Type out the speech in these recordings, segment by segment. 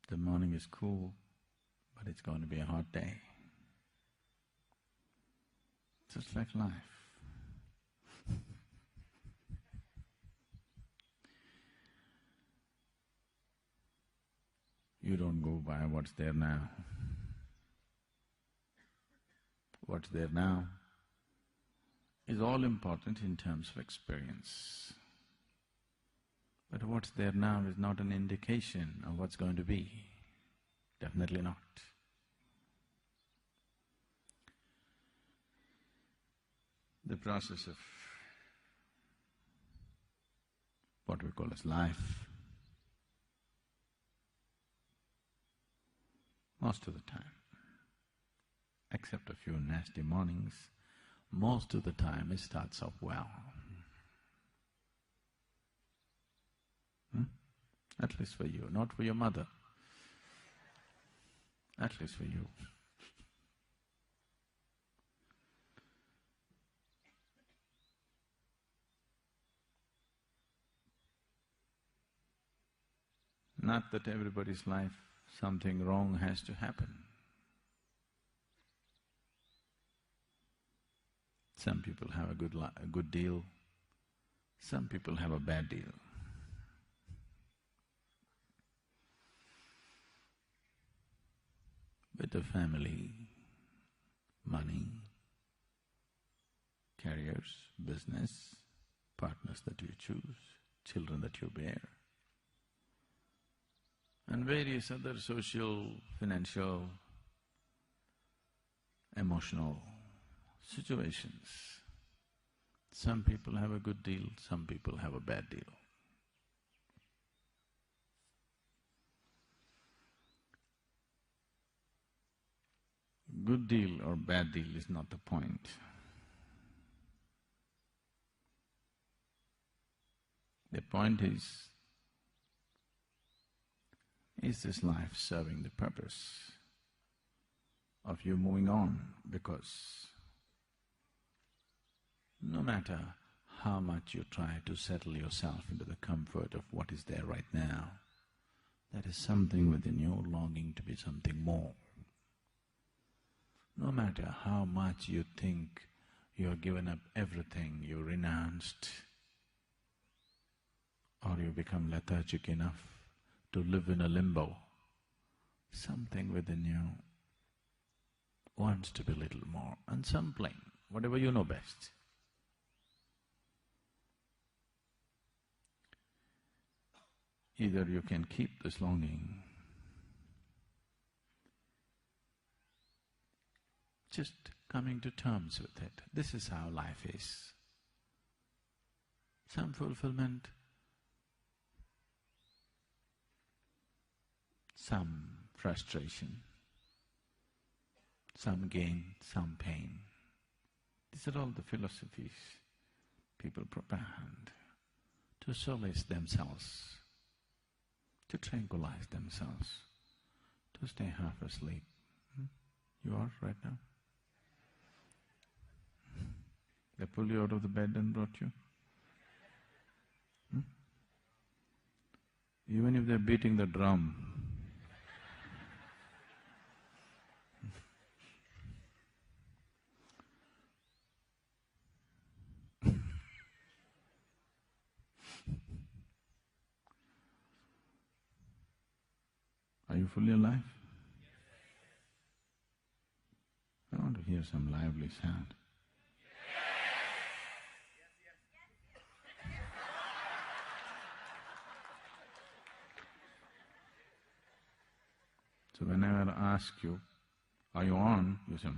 The morning is cool, but it's going to be a hot day. Just like life. You don't go by what's there now. What's there now is all important in terms of experience. But what's there now is not an indication of what's going to be. Definitely not. The process of what we call as life, most of the time, except a few nasty mornings, most of the time it starts off well. At least for you, not for your mother. At least for you. Not that everybody's life, something wrong has to happen. Some people have a good deal, some people have a bad deal. With the family, money, careers, business, partners that you choose, children that you bear, and various other social, financial, emotional situations. Some people have a good deal, some people have a bad deal. Good deal or bad deal is not the point. The point is this life serving the purpose of you moving on? Because no matter how much you try to settle yourself into the comfort of what is there right now, there is something within you longing to be something more. No matter how much you think you have given up everything, you renounced, or you become lethargic enough to live in a limbo, something within you wants to be a little more, and something, whatever you know best. Either you can keep this longing, just coming to terms with it. This is how life is. Some fulfillment, some frustration, some gain, some pain. These are all the philosophies people propound to solace themselves, to tranquilize themselves, to stay half asleep. You are right now? They pulled you out of the bed and brought you? Even if they're beating the drum, are you fully alive? I want to hear some lively sound. So whenever I ask you, are you on? You say,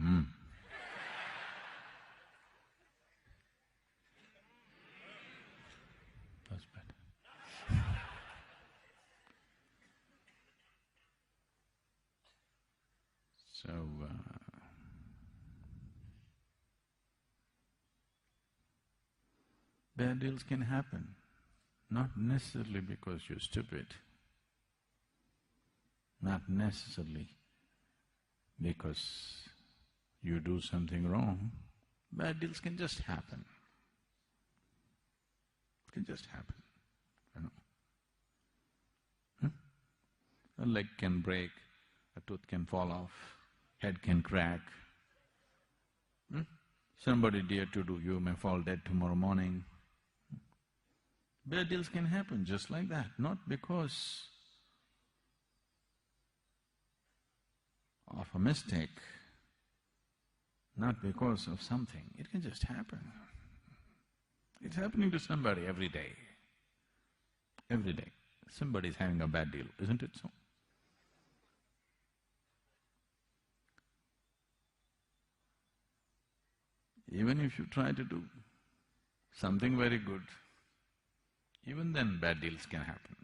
That's better. So, bad deals can happen, not necessarily because you're stupid, not necessarily because you do something wrong. Bad deals can just happen. It can just happen, you know. A leg can break, a tooth can fall off, head can crack. Somebody dear to you may fall dead tomorrow morning. Bad deals can happen just like that, not because of a mistake, not because of something, it can just happen. It's happening to somebody every day. Every day, somebody is having a bad deal, isn't it so? Even if you try to do something very good, even then bad deals can happen.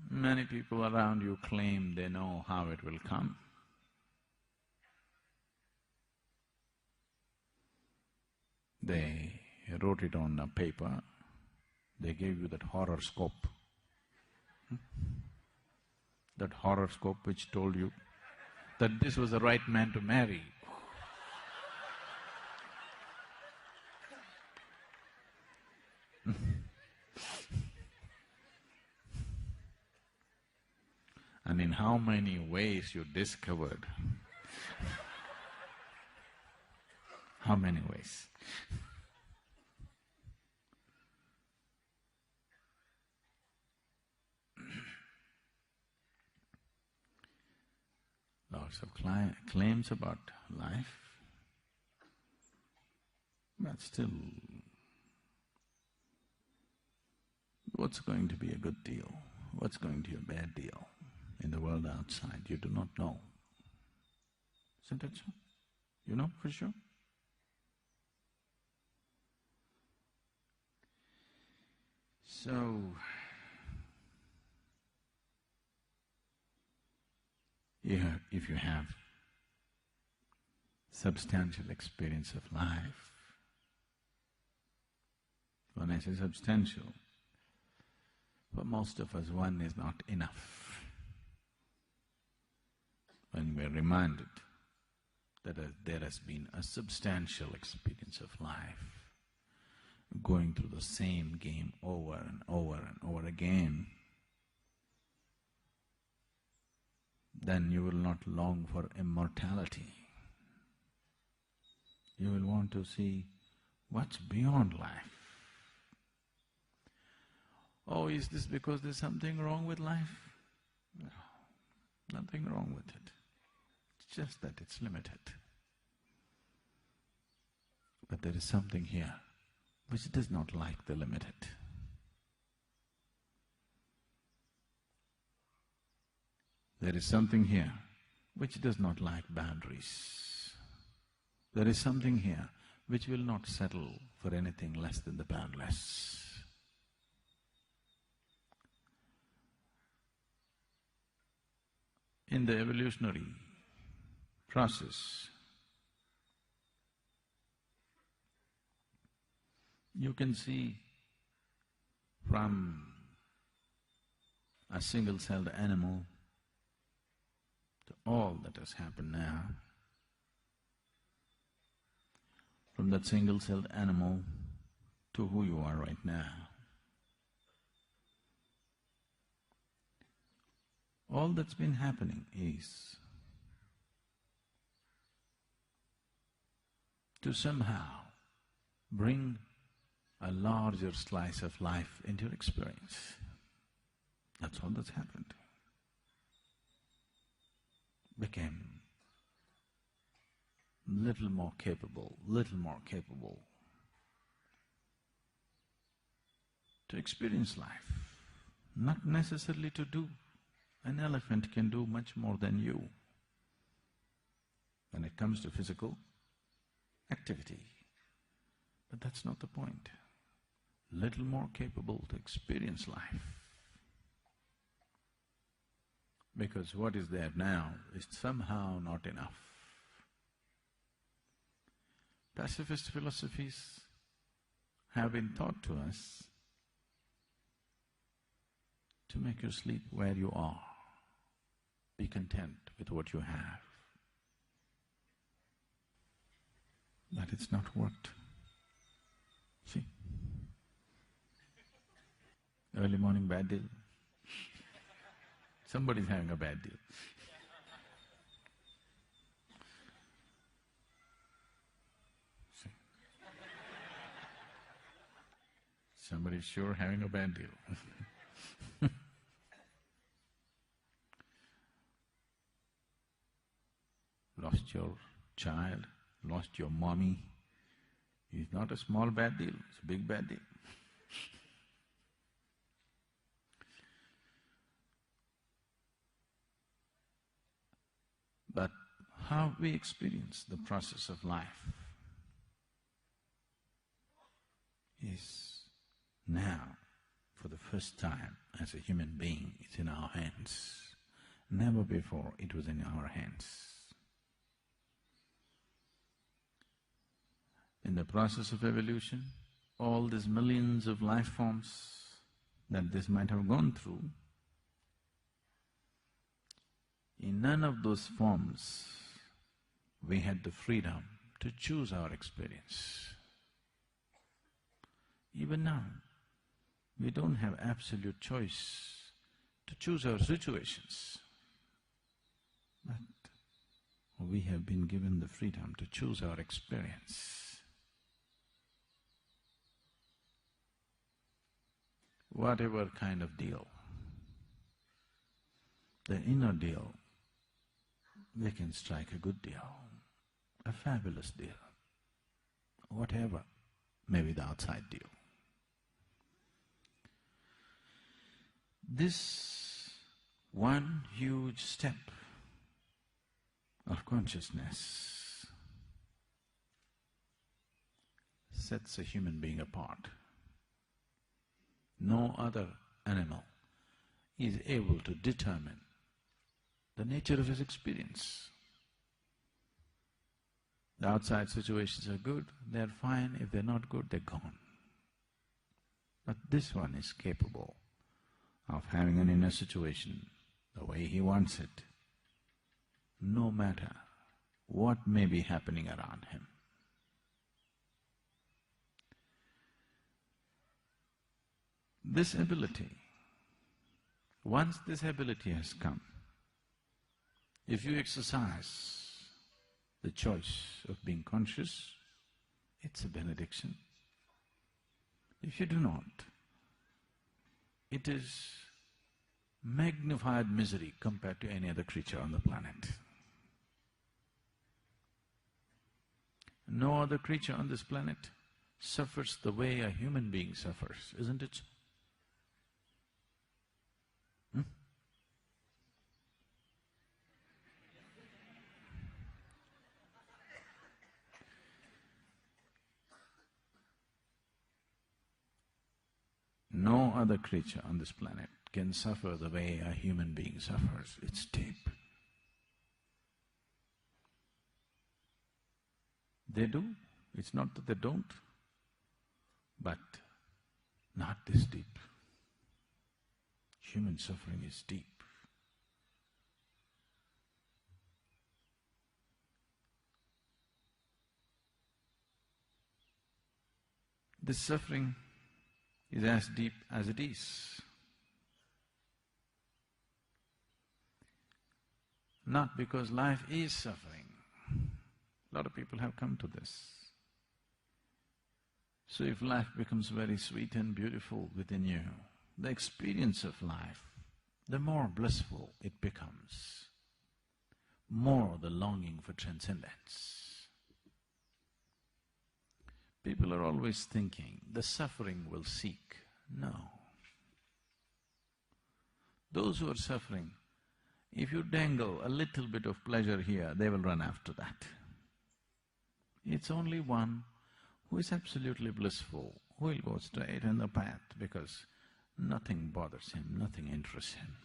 Many people around you claim they know how it will come. They wrote it on a paper, they gave you that horoscope. That horoscope which told you that this was the right man to marry. And in how many ways you discovered? How many ways? Lots of claims about life, but still, what's going to be a good deal? What's going to be a bad deal? In the world outside, you do not know. Isn't it so? You know for sure? So, if you have substantial experience of life, when I say substantial, for most of us one is not enough. When we are reminded that there has been a substantial experience of life, going through the same game over and over and over again, then you will not long for immortality. You will want to see what's beyond life. Oh, is this because there's something wrong with life? No, nothing wrong with it. It's just that it's limited. But there is something here which does not like the limited. There is something here which does not like boundaries. There is something here which will not settle for anything less than the boundless. In the evolutionary process, you can see from a single-celled animal to all that has happened now, from that single-celled animal to who you are right now. All that's been happening is to somehow bring a larger slice of life into your experience. That's all that's happened. Became little more capable to experience life, not necessarily to do. An elephant can do much more than you when it comes to physical activity. But that's not the point. Little more capable to experience life. Because what is there now is somehow not enough. Pacifist philosophies have been taught to us to make you sleep where you are. Be content with what you have. But it's not worked. See? Early morning bad deal, Somebody's having a bad deal. See? Somebody's sure having a bad deal. Lost your child, lost your mommy. It's not a small bad deal, it's a big bad deal. But how we experience the process of life is now, for the first time as a human being, it's in our hands. Never before it was in our hands. In the process of evolution, all these millions of life forms that this might have gone through, in none of those forms we had the freedom to choose our experience. Even now, we don't have absolute choice to choose our situations, but we have been given the freedom to choose our experience. Whatever kind of deal, the inner deal, we can strike a good deal, a fabulous deal, whatever may be the outside deal. This one huge step of consciousness sets a human being apart. No other animal is able to determine the nature of his experience. The outside situations are good, they're fine. If they're not good, they're gone. But this one is capable of having an inner situation the way he wants it, no matter what may be happening around him. This ability, once this ability has come, if you exercise the choice of being conscious, it's a benediction. If you do not, it is magnified misery compared to any other creature on the planet. No other creature on this planet suffers the way a human being suffers, isn't it? No other creature on this planet can suffer the way a human being suffers. It's deep. They do, it's not that they don't, but not this deep. Human suffering is deep. This suffering is as deep as it is. Not because life is suffering. A lot of people have come to this. So if life becomes very sweet and beautiful within you, the experience of life, the more blissful it becomes, more the longing for transcendence. People are always thinking, the suffering will seek. No. Those who are suffering, if you dangle a little bit of pleasure here, they will run after that. It's only one who is absolutely blissful, who will go straight in the path because nothing bothers him, nothing interests him.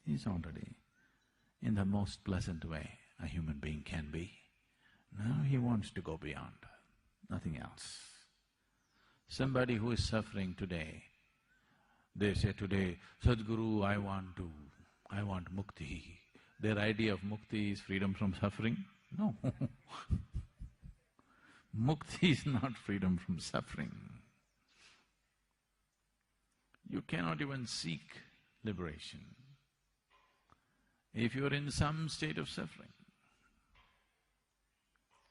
He's already in the most pleasant way a human being can be. Now he wants to go beyond, nothing else. Somebody who is suffering today, they say today, Sadhguru, I want mukti. Their idea of mukti is freedom from suffering? No. Mukti is not freedom from suffering. You cannot even seek liberation. If you're in some state of suffering,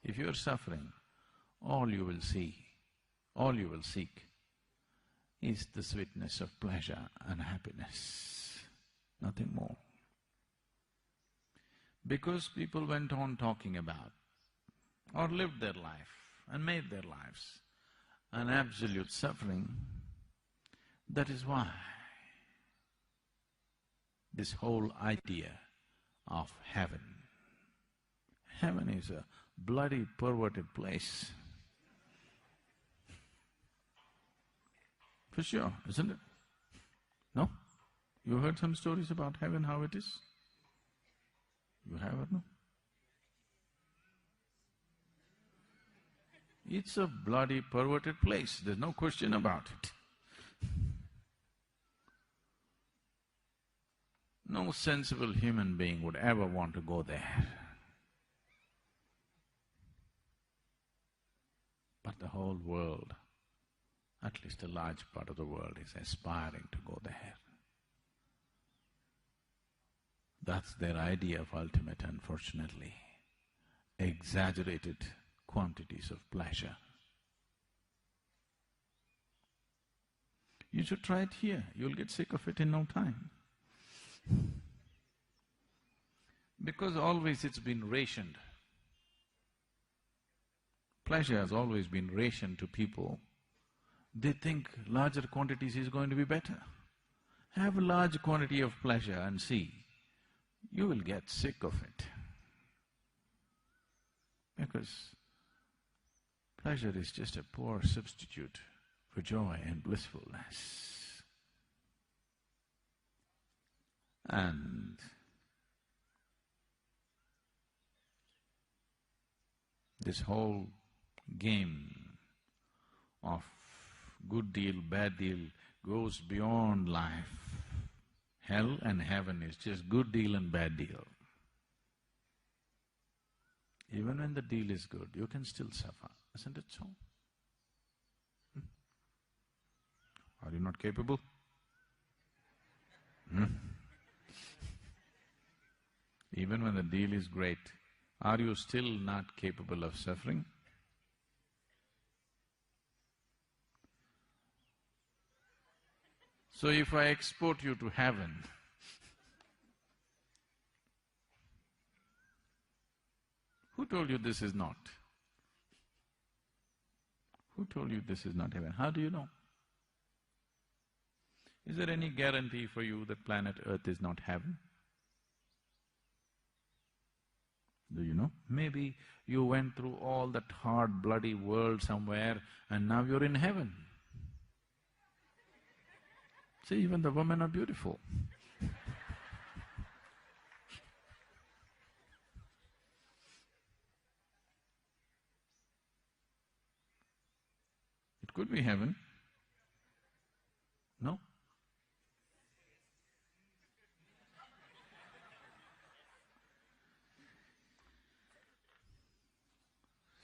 if you're suffering, all you will see, all you will seek is the sweetness of pleasure and happiness, nothing more. Because people went on talking about or lived their life and made their lives an absolute suffering, that is why this whole idea of heaven. Heaven is a bloody perverted place. For sure, isn't it? No? You heard some stories about heaven, how it is? You have or no? It's a bloody perverted place, there's no question about it. No sensible human being would ever want to go there. But the whole world, at least a large part of the world, is aspiring to go there. That's their idea of ultimate, unfortunately. Exaggerated quantities of pleasure. You should try it here, you'll get sick of it in no time. Because always it's been rationed. Pleasure has always been rationed to people. They think larger quantities is going to be better. Have a large quantity of pleasure and see, you will get sick of it. Because pleasure is just a poor substitute for joy and blissfulness. And this whole game of good deal, bad deal goes beyond life. Hell and heaven is just good deal and bad deal. Even when the deal is good, you can still suffer, isn't it so? Are you not capable? Even when the deal is great, are you still not capable of suffering? So if I export you to heaven, who told you this is not? Who told you this is not heaven? How do you know? Is there any guarantee for you that planet Earth is not heaven? Do you know? Maybe you went through all that hard, bloody world somewhere and now you're in heaven. See, even the women are beautiful. It could be heaven. No?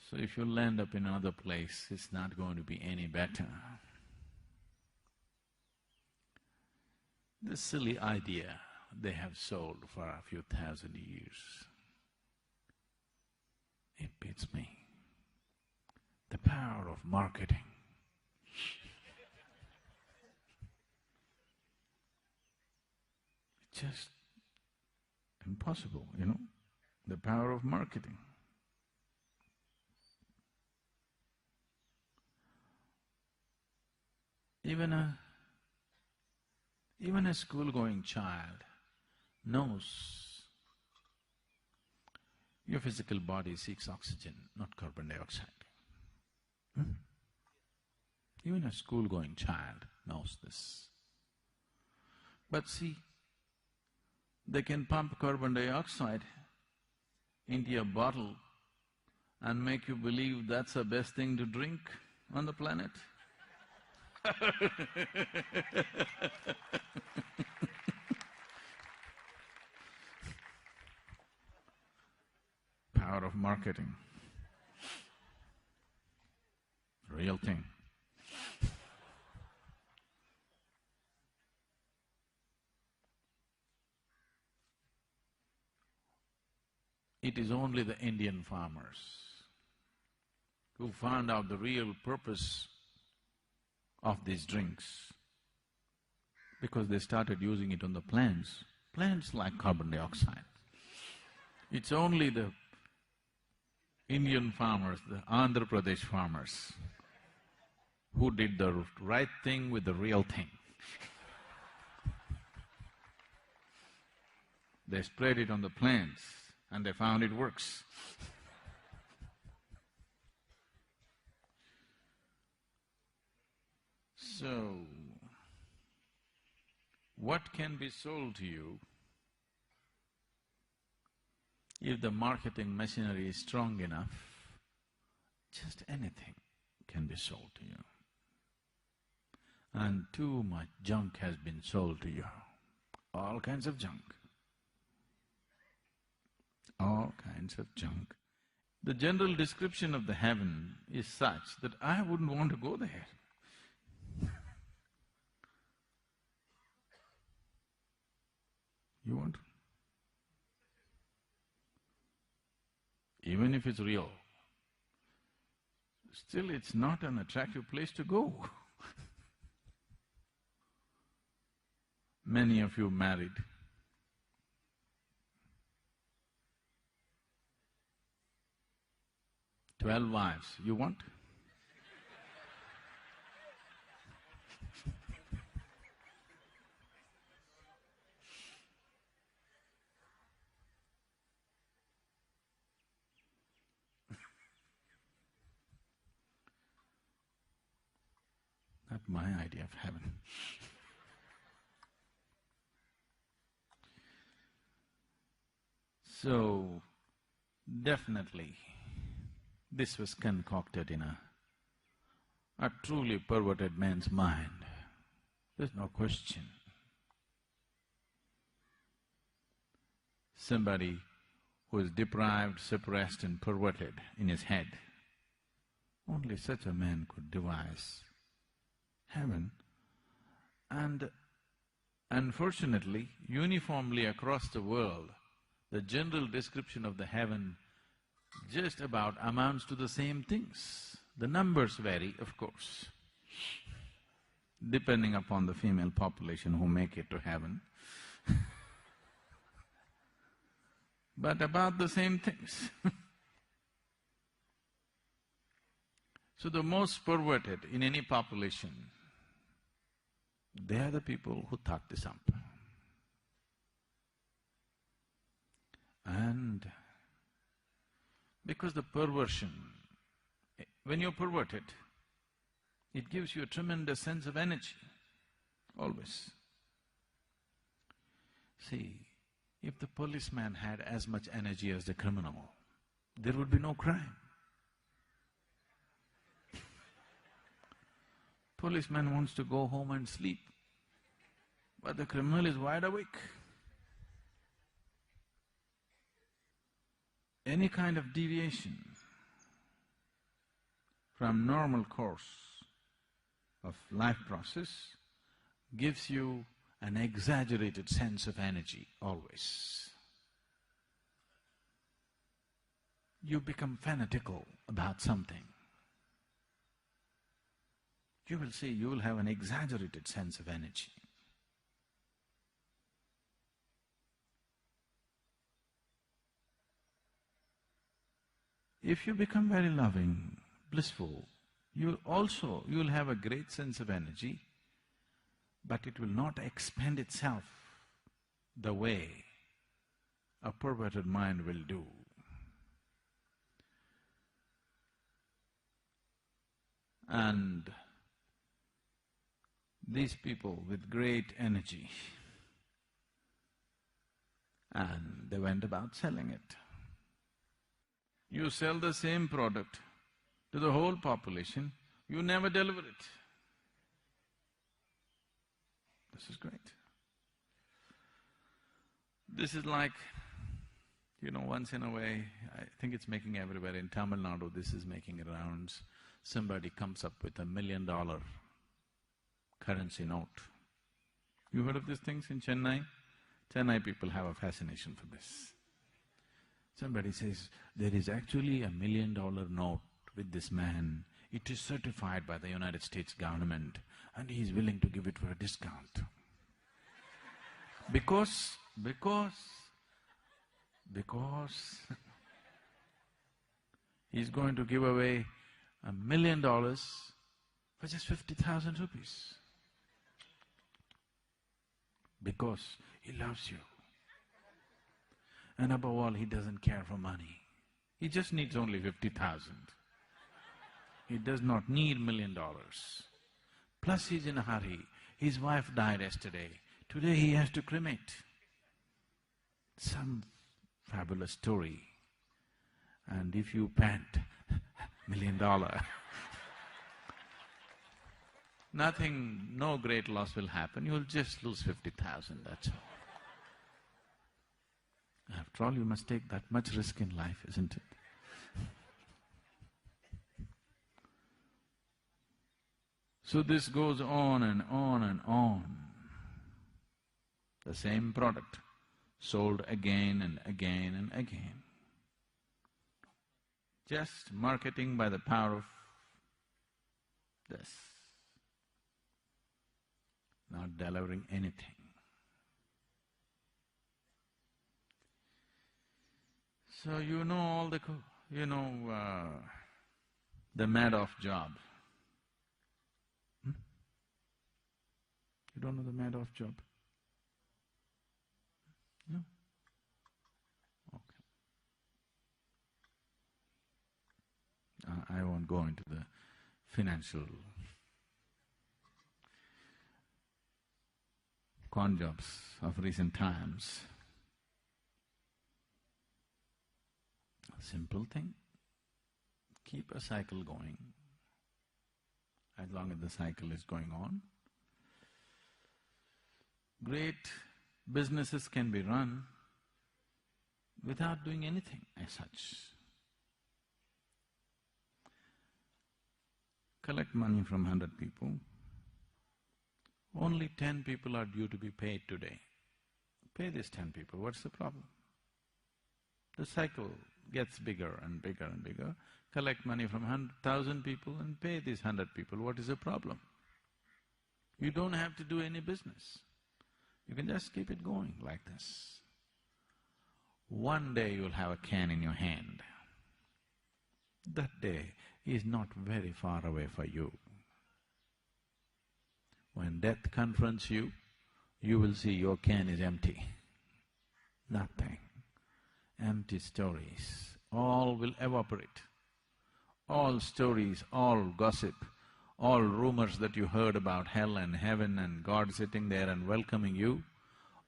So if you land up in another place, it's not going to be any better. This silly idea they have sold for a few thousand years, it beats me. The power of marketing. It's just impossible, you know, the power of marketing. Even a school-going child knows your physical body seeks oxygen, not carbon dioxide. Even a school-going child knows this. But see, they can pump carbon dioxide into a bottle and make you believe that's the best thing to drink on the planet. Power of marketing. Real thing. It is only the Indian farmers who found out the real purpose of these drinks, because they started using it on the plants. Plants like carbon dioxide. It's only the Indian farmers, the Andhra Pradesh farmers, who did the right thing with the real thing. They sprayed it on the plants and they found it works. So, what can be sold to you if the marketing machinery is strong enough? Just anything can be sold to you. And too much junk has been sold to you, all kinds of junk. All kinds of junk. The general description of the heaven is such that I wouldn't want to go there. You want? Even if it's real, still it's not an attractive place to go. Many of you married. "12 wives, you want?" Not my idea of heaven. So, definitely, this was concocted in a truly perverted man's mind. There's no question. Somebody who is deprived, suppressed and perverted in his head, only such a man could devise heaven. And unfortunately, uniformly across the world, the general description of the heaven just about amounts to the same things. The numbers vary, of course, depending upon the female population who make it to heaven. But about the same things. So the most perverted in any population, they are the people who thought this up. And because the perversion, when you're perverted, it gives you a tremendous sense of energy, always. See, if the policeman had as much energy as the criminal, there would be no crime. Policeman wants to go home and sleep, but the criminal is wide awake. Any kind of deviation from normal course of life process gives you an exaggerated sense of energy always. You become fanatical about something. You will see, you will have an exaggerated sense of energy. If you become very loving, blissful, you'll have a great sense of energy, but it will not expend itself the way a perverted mind will do. And these people with great energy, and they went about selling it. You sell the same product to the whole population, you never deliver it. This is great. This is like, once in a way, I think it's making everywhere, in Tamil Nadu this is making rounds, somebody comes up with $1 million currency note. You heard of these things in Chennai? Chennai people have a fascination for this. Somebody says, there is actually a $1 million note with this man. It is certified by the United States government and he is willing to give it for a discount. Because he's going to give away $1 million for just 50,000 rupees. Because he loves you. And above all, he doesn't care for money. He just needs only 50,000. He does not need $1 million. Plus he's in a hurry. His wife died yesterday. Today he has to cremate. Some fabulous story. And if you pant $1 million, nothing, no great loss will happen, you'll just lose 50,000, that's all. After all, you must take that much risk in life, isn't it? So this goes on and on and on. The same product, sold again and again and again. Just marketing by the power of this, not delivering anything. So you know all the… the Madoff job. You don't know the Madoff job? No? Okay. I won't go into the financial con jobs of recent times. Simple thing, keep a cycle going. As long as the cycle is going on, great businesses can be run without doing anything as such. Collect money from 100 people, only 10 people are due to be paid today. Pay these 10 people, what's the problem? The cycle gets bigger and bigger and bigger. Collect money from 1,000 people and pay these 100 people, what is the problem? You don't have to do any business. You can just keep it going like this. One day you'll have a can in your hand. That day is not very far away for you. When death confronts you, you will see your can is empty. Nothing. Empty stories, all will evaporate. All stories, all gossip, all rumors that you heard about hell and heaven and God sitting there and welcoming you,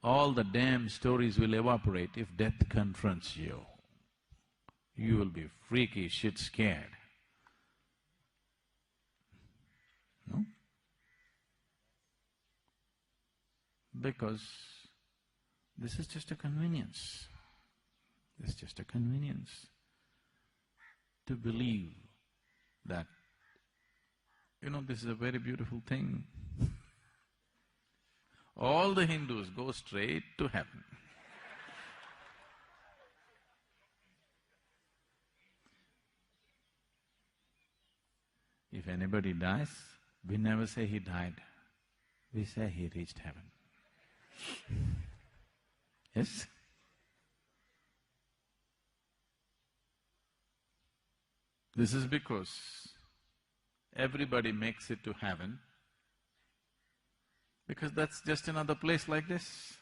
all the damn stories will evaporate if death confronts you. You will be freaky, shit scared. No? Because this is just a convenience. It's just a convenience to believe that, this is a very beautiful thing. All the Hindus go straight to heaven. If anybody dies, we never say he died, we say he reached heaven. Yes? This is because everybody makes it to heaven because that's just another place like this.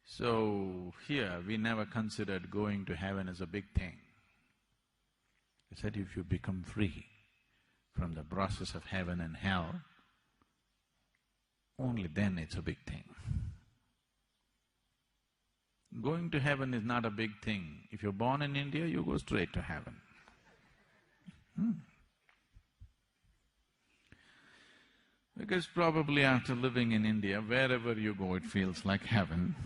So here we never considered going to heaven as a big thing. We said if you become free from the process of heaven and hell, only then it's a big thing. Going to heaven is not a big thing. If you're born in India, you go straight to heaven. Because probably after living in India, wherever you go, it feels like heaven.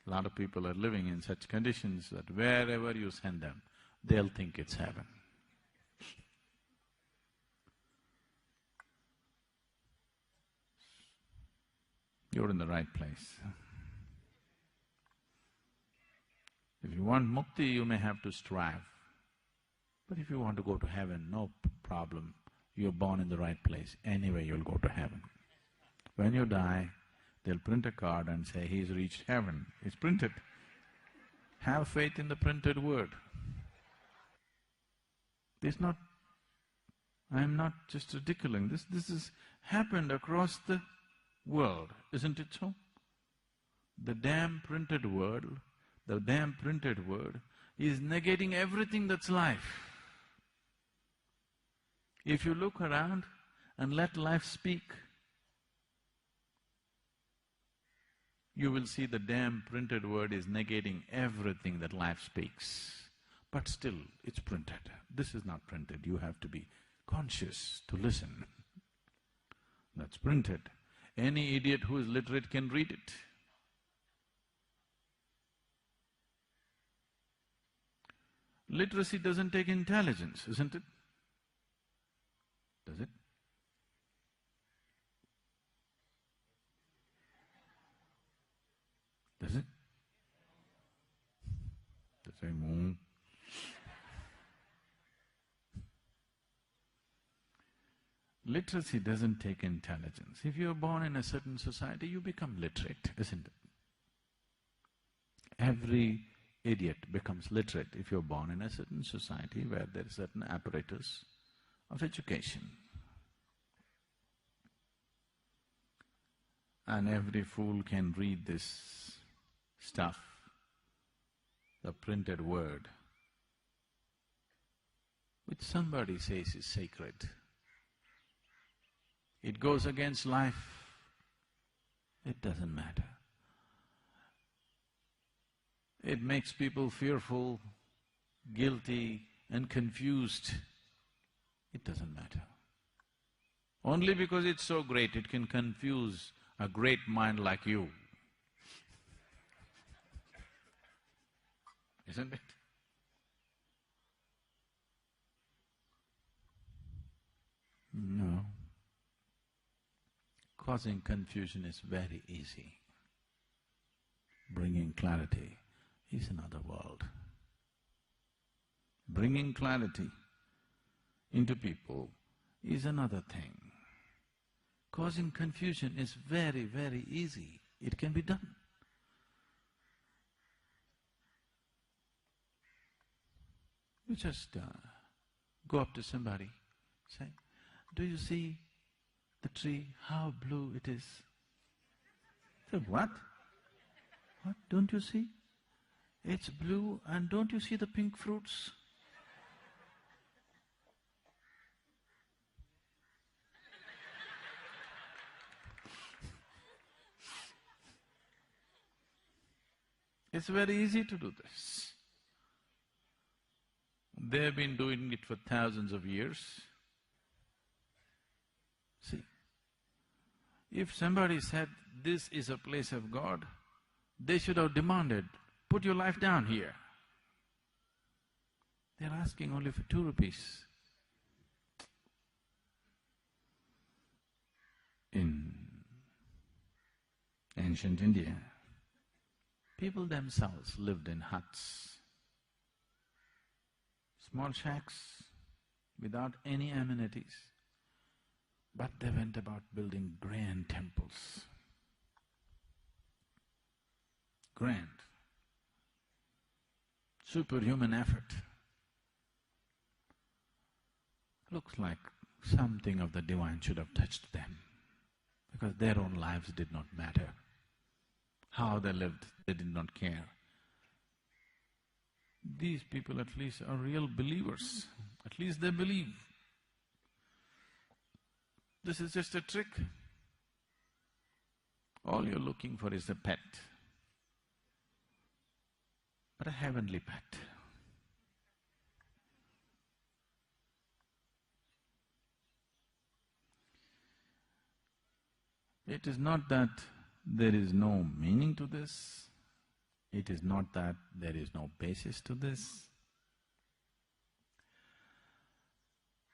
A lot of people are living in such conditions that wherever you send them, they'll think it's heaven. you're in the right place. If you want mukti, you may have to strive. But if you want to go to heaven, no problem. You're born in the right place. Anyway, you'll go to heaven. When you die, they'll print a card and say, he's reached heaven. It's printed. Have faith in the printed word. It's not… I'm not just ridiculing, this has happened across the world, isn't it so? The damn printed word is negating everything that's life. If you look around and let life speak, you will see the damn printed word is negating everything that life speaks. But still, it's printed. This is not printed, you have to be conscious to listen. That's printed. Any idiot who is literate can read it. Literacy doesn't take intelligence, isn't it? Does it? Does it? They say, Literacy doesn't take intelligence. If you're born in a certain society, you become literate, isn't it? Every idiot becomes literate if you're born in a certain society where there is certain apparatus of education. And every fool can read this stuff, the printed word, which somebody says is sacred. It goes against life, it doesn't matter. It makes people fearful, guilty and confused. It doesn't matter. Only because it's so great, it can confuse a great mind like you. Isn't it? No. Causing confusion is very easy. Bringing clarity is another world. Bringing clarity into people is another thing. Causing confusion is very, very easy. It can be done. You just go up to somebody, say, do you see the tree, how blue it is? Say, what? What, don't you see? It's blue and don't you see the pink fruits? It's very easy to do this. They've been doing it for thousands of years. See, if somebody said, this is a place of God, they should have demanded, put your life down here. They're asking only for 2 rupees. In ancient India, people themselves lived in huts, small shacks, without any amenities. But they went about building grand temples. Grand. Superhuman effort. Looks like something of the divine should have touched them, because their own lives did not matter. How they lived, they did not care. These people at least are real believers, at least they believe. This is just a trick. All you're looking for is a pet, but a heavenly pet. It is not that there is no meaning to this, it is not that there is no basis to this.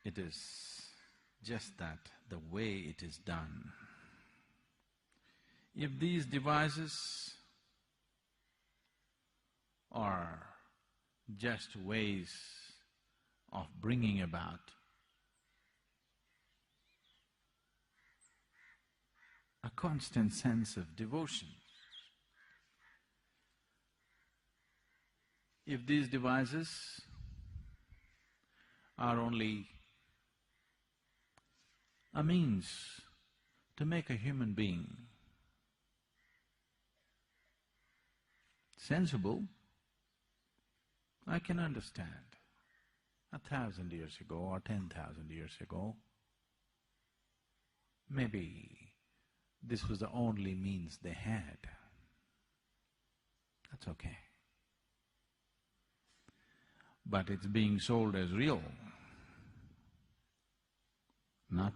It is just that the way it is done If these devices are just ways of bringing about a constant sense of devotion, if these devices are only a means to make a human being sensible, I can understand. 1,000 years ago or 10,000 years ago, maybe this was the only means they had. That's okay. But it's being sold as real, not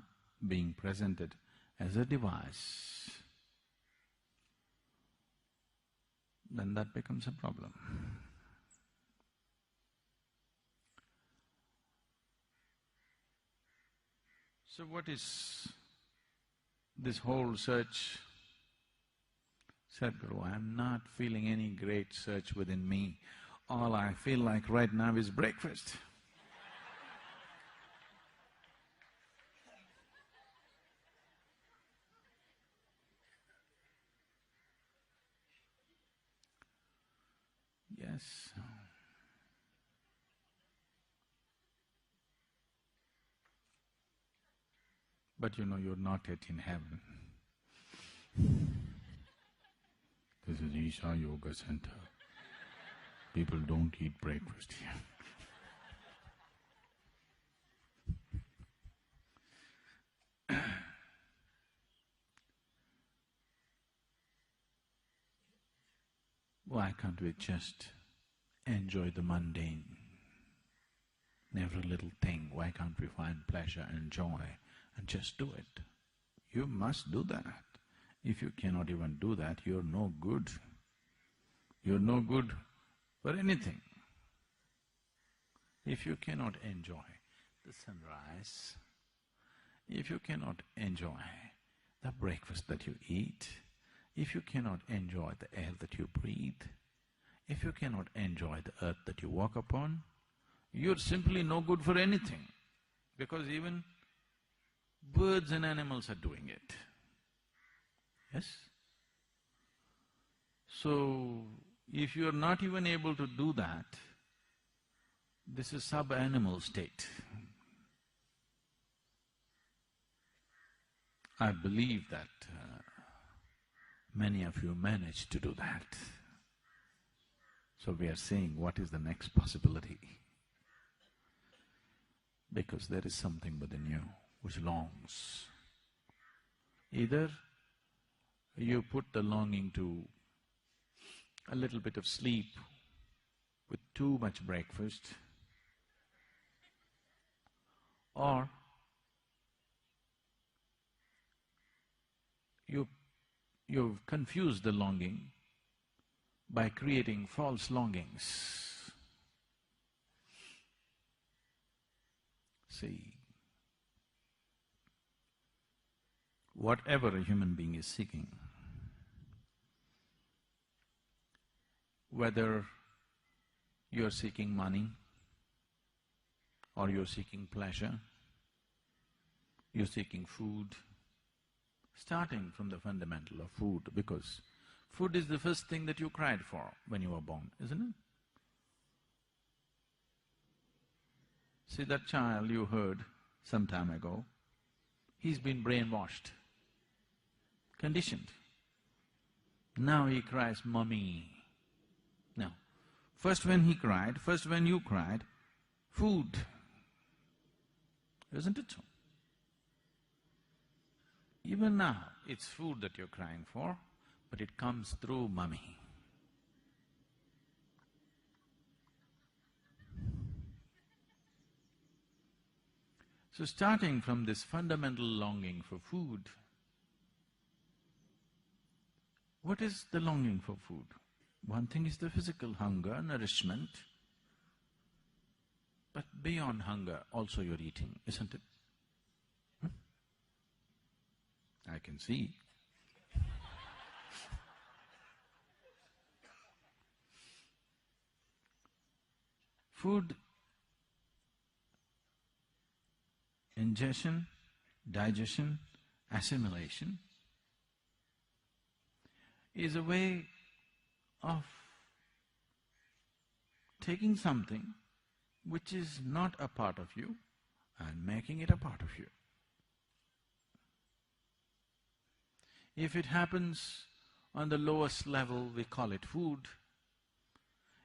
being presented as a device, then that becomes a problem. So what is this whole search? Sadhguru, I'm not feeling any great search within me. All I feel like right now is breakfast. Yes. But you know, you're not yet in heaven. This is Isha Yoga Center. People don't eat breakfast here. Why can't we just enjoy the mundane? In every little thing, why can't we find pleasure and joy and just do it? You must do that. If you cannot even do that, you're no good. You're no good for anything. If you cannot enjoy the sunrise, if you cannot enjoy the breakfast that you eat, if you cannot enjoy the air that you breathe, if you cannot enjoy the earth that you walk upon, you're simply no good for anything, because even birds and animals are doing it. Yes? So, if you're not even able to do that, this is sub-animal state. I believe that many of you managed to do that. So we are seeing what is the next possibility. Because there is something within you which longs. Either you put the longing to a little bit of sleep with too much breakfast, or you've confused the longing by creating false longings. See, whatever a human being is seeking, whether you're seeking money or you're seeking pleasure, you're seeking food, starting from the fundamental of food, because food is the first thing that you cried for when you were born, isn't it? See, that child you heard some time ago, he's been brainwashed, conditioned. Now he cries, "Mummy." Now, first when he cried, first when you cried, food. Isn't it so? Even now, it's food that you're crying for, but it comes through mummy. So starting from this fundamental longing for food, what is the longing for food? One thing is the physical hunger, nourishment, but beyond hunger also you're eating, isn't it? I can see. Food ingestion, digestion, assimilation is a way of taking something which is not a part of you and making it a part of you. If it happens on the lowest level, we call it food.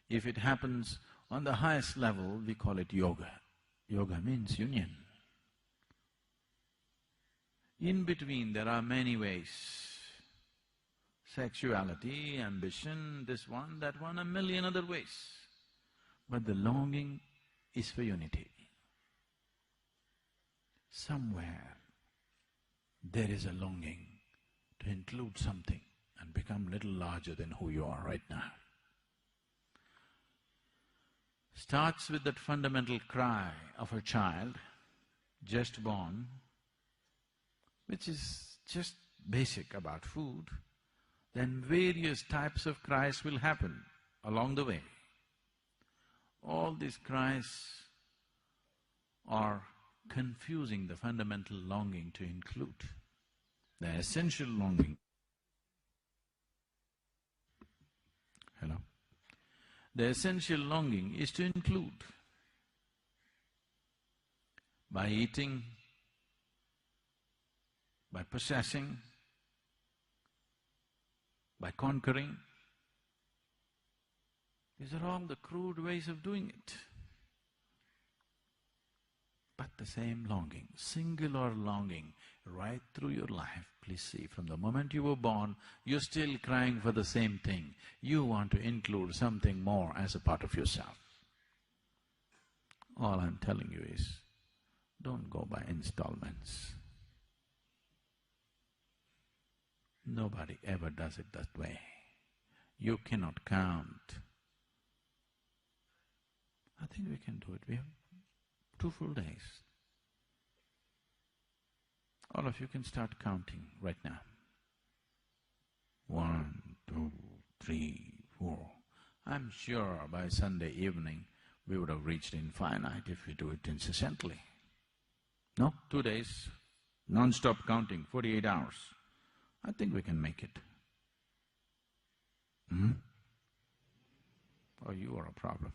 If it happens on the highest level, we call it yoga. Yoga means union. In between, there are many ways. Sexuality, ambition, this one, that one, a million other ways. But the longing is for unity. Somewhere there is a longing to include something and become little larger than who you are right now. Starts with that fundamental cry of a child just born, which is just basic about food, then various types of cries will happen along the way. All these cries are confusing the fundamental longing to include, the essential longing. Hello? The essential longing is to include. By eating, by possessing, by conquering. These are all the crude ways of doing it. But the same longing, singular longing, right through your life. Please see, from the moment you were born, you're still crying for the same thing. You want to include something more as a part of yourself. All I'm telling you is, don't go by installments. Nobody ever does it that way. You cannot count. I think we can do it. We have 2 full days. All of you can start counting right now. 1, 2, 3, 4. I'm sure by Sunday evening we would have reached infinite if we do it incessantly. No? 2 days, non-stop counting, 48 hours. I think we can make it. Oh, you are a problem.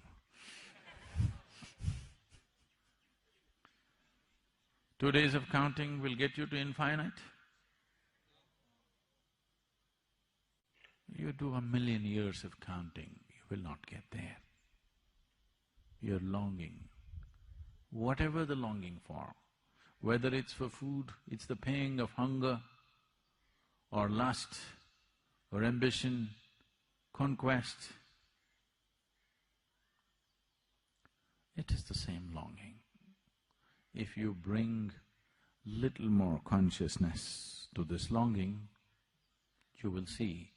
2 days of counting will get you to infinite? You do 1,000,000 years of counting, you will not get there. You're longing, whatever the longing for, whether it's for food, it's the pang of hunger, or lust, or ambition, conquest. It is the same longing. If you bring little more consciousness to this longing, you will see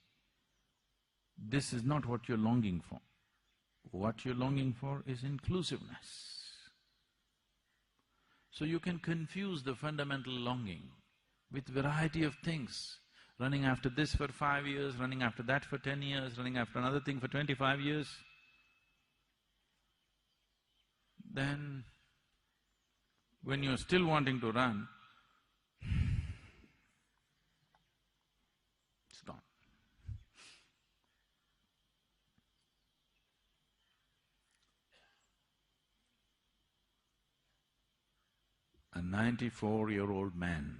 this is not what you're longing for. What you're longing for is inclusiveness. So you can confuse the fundamental longing with variety of things, running after this for 5 years, running after that for 10 years, running after another thing for 25 years. Then, when you're still wanting to run, it's gone. A 94-year-old man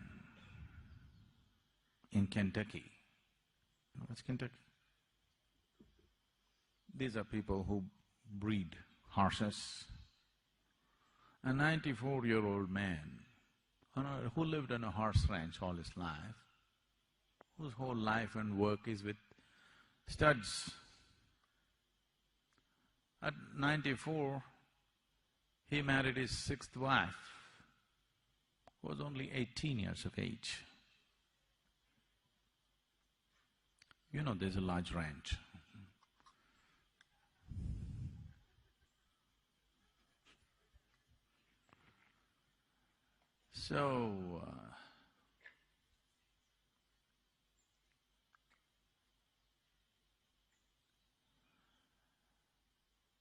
in Kentucky. What's Kentucky? These are people who breed horses. A 94-year-old man who lived on a horse ranch all his life, whose whole life and work is with studs. At 94, he married his 6th wife, who was only 18 years of age. You know, there's a large ranch. So,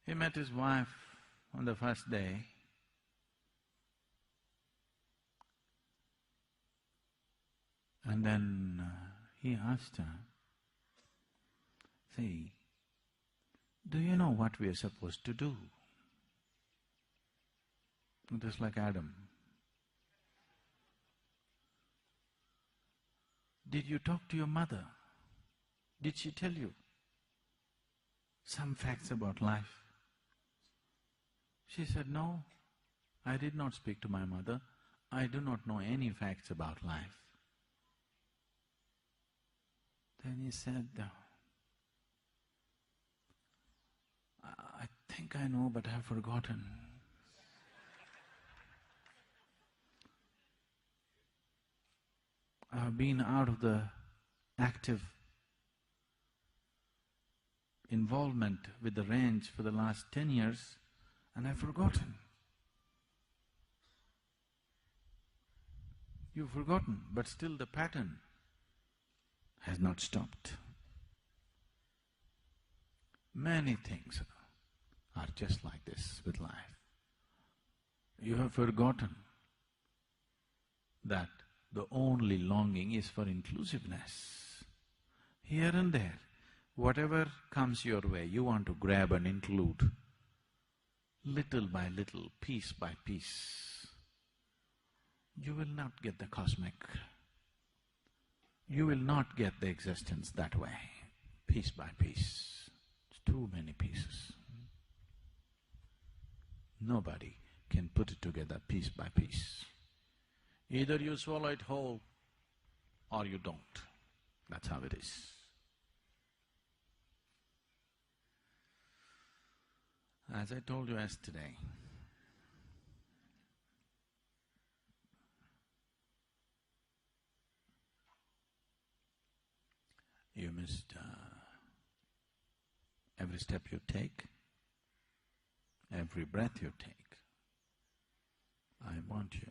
he met his wife on the first day, and then he asked her, "See, do you know what we are supposed to do?" Just like Adam. "Did you talk to your mother? Did she tell you some facts about life?" She said, "No, I did not speak to my mother. I do not know any facts about life." Then he said, "I think I know, but I've forgotten." I've been out of the active involvement with the range for the last 10 years and I've forgotten. You've forgotten, but still the pattern has not stopped. Many things are just like this with life. You have forgotten that the only longing is for inclusiveness. Here and there, whatever comes your way, you want to grab and include, little by little, piece by piece. You will not get the cosmic. You will not get the existence that way, piece by piece. It's too many pieces. Nobody can put it together piece by piece. Either you swallow it whole or you don't. That's how it is. As I told you yesterday, you must… every step you take, every breath you take, I want you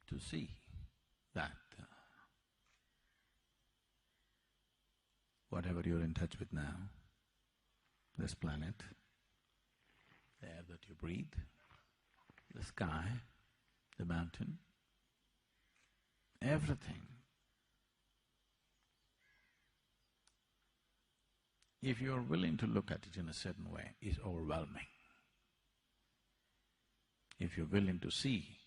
to see that whatever you're in touch with now, this planet, the air that you breathe, the sky, the mountain, everything, if you're willing to look at it in a certain way, is overwhelming. If you're willing to see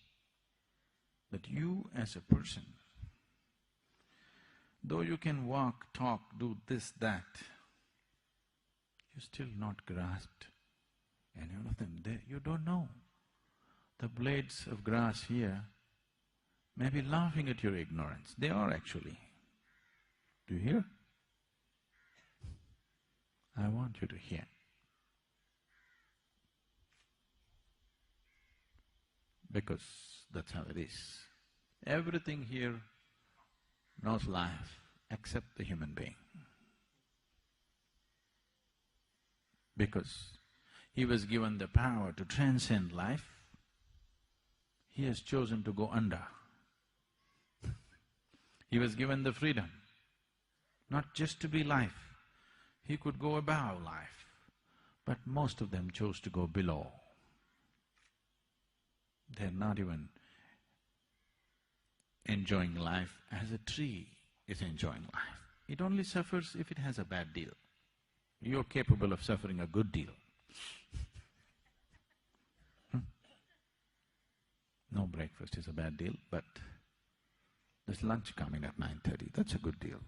that you as a person, though you can walk, talk, do this, that, you're still not grasped any of them. You don't know. The blades of grass here may be laughing at your ignorance. They are actually. Do you hear? I want you to hear. Because that's how it is. Everything here knows life except the human being. Because he was given the power to transcend life, he has chosen to go under. He was given the freedom, not just to be life, he could go above life, but most of them chose to go below. They're not even enjoying life as a tree is enjoying life. It only suffers if it has a bad deal. You're capable of suffering a good deal. No breakfast is a bad deal, but there's lunch coming at 9:30, that's a good deal.